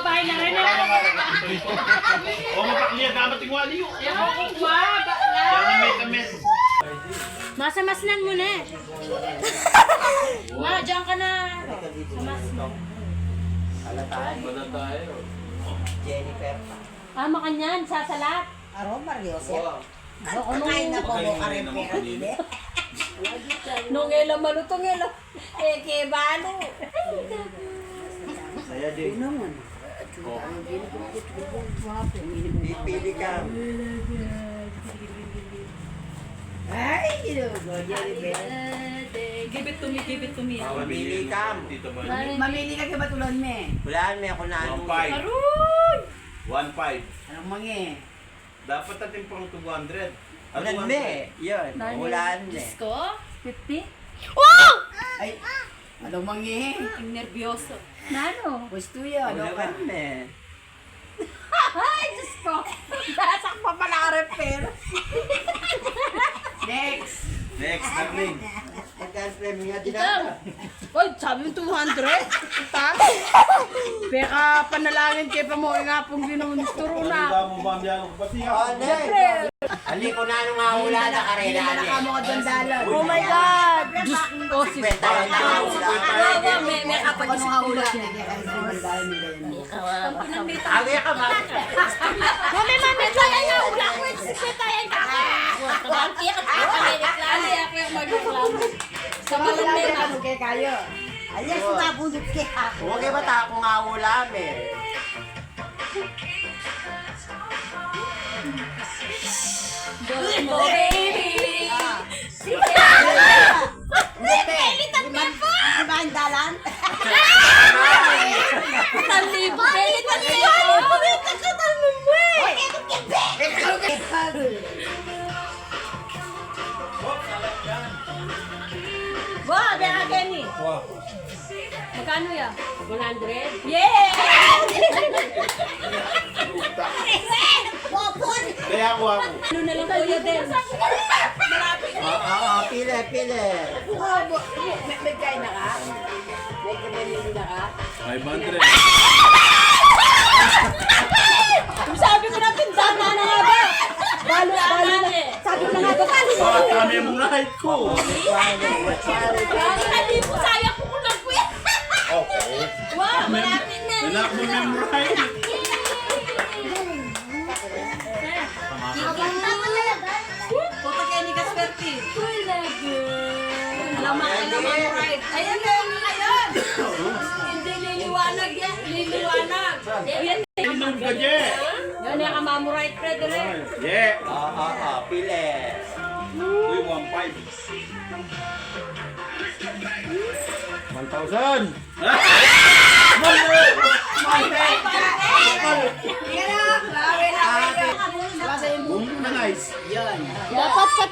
babae na rin. O mapakliya dapat yung wali yun. Ewan ko ba? Yan ang met. Masamasnan mo na. Ma, dyan ka na. Samasnan. Wala tayo. Jennifer. Ama ka niyan, sasalat. Aro, Mario, siya. Ako Kain na po mo Kanina kare naman pera, kanina. hindi? Nung ilang malutong ilang. Ke balo. Saya din. Naman. Pipili ka. Ay, ginugo, Jennifer. Give it to me. Mamili ka. Tito man. Mamili ka kaya tulad me. Wala me ako na ano. 1.5. Aroy! 1.5. Anong mangi? Dapat natin pang 200. Wala me. Yun. Wala me. Diyos ko? 50? Ay, anong mangi? Ang nervyoso. Nano? Gusto yun. Ano ka? Me. Ay, Diyos ko! Dasak pa pala ka rin pera. Next. Next, darling. Nagka-frame nga din Ikaw! Oy, sabi mo 200? Ta? Beka panalangin kay pamoy nga pong ginunusturo na. Hindi mo ba ang biyago ko pati Oh, ako? Siyempre. Ali ko na nung wala na karela. Hindi na mo dondalo. Oh my God! Diyos ko, si Kwenta yun na hula. Wow, may kapag Ano nga hula? Awi ka ba? Mami, tayo nga! Wala ko yung sikwetayan ka! Kabangki ka tayo kami reklamo. Ako yung magreklamo. Sa malamig na. Kaya kayo. Ayan, sumabundot kaya. Huwag kayo bata kung nga ulam eh. Go, baby! Pelitan mo po! Di ba ang dalan? Talibo! Pelitan mo! Pelitan ka talibo mo eh! Wow, beka Kenny! Magkano ya? 100? Yeah! Kaya ako. Ano na lang kuya din? Pile. May kain na ka? May kamamili na ka? 500. Kung sabi ko natin, tama na nga ba? Balo na. Sabi ko na nga ba? Bakit kami yung right ko? Talibo, sayang ko lang kuya. Okay. Wow, malapit na. Nanak mo memorize. Puto Kenny Kasperti. Alam mo right. Ayan na yun ngayon. Hindi liliwanag yan. Liliwanag. Ayan na. Inom ka, Je. Yan yung kamamurite pre dire. Je. Pile. Uy, 1.5. 1,000. Boom na nice. Dapat sa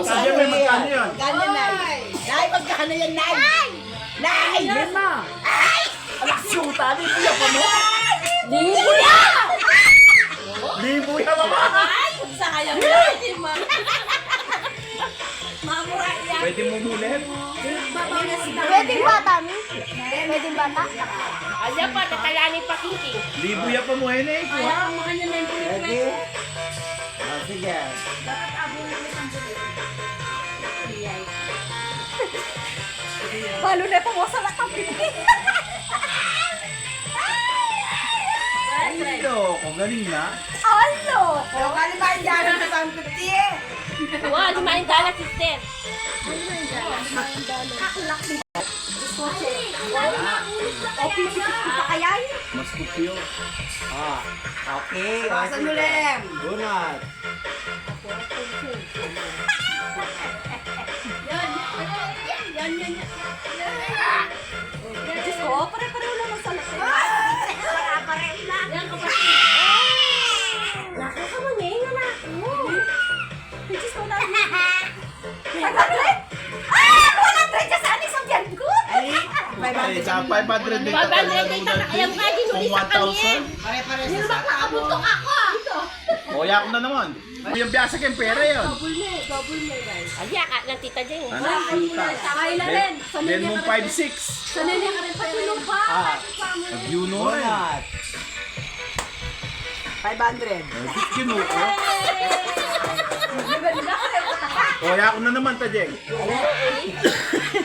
Sabi mo magkano yun? Ganyan na. Nay, magkano yan, Nay? Nay! Lima. Shoota, di siya pa mo? Libo ya! Libo yan mama. Ay, sayang na. Lima. Mamurite yan. Pwede mo mulit? Pwedeng bata, mi? Pwedeng bata? Ayan pa, tatalanin pa kinki. Libo yan pa mo eh. Kaya ang mga nyo na yung Ready? Sige. Balo na po mo sa lakapin. Ito, kung galing na. Ano? Kung ano ba yung dyan ng 150 eh? Wow, lumayan dala, sister. Mas kupyo. Okay. Pasan mo, Lem. Donut. Yan. Diyos ko, pare-pareho lang ang salat. Pare-pareho lang. Yan, kapatid. Laki ka manginga na. Diyos ko na. Wala trecha sa anis ang biyan ko. Ay, sa 500 din. 500 din na. Ayaw nga, ginuli sa kanya. Pare-pare Hindi naman nakabutok ako. O, yak na naman. Yung biyasa kayong pera yun. Double mo, guys. Ay, yaka ng tita Jeng. Ano? Kita. Sakay na rin. Then mong 5-6. Sanay na ka rin patulong pa. You know rin. Donut. 500. Kinuko. O, yak na naman, Tajeng.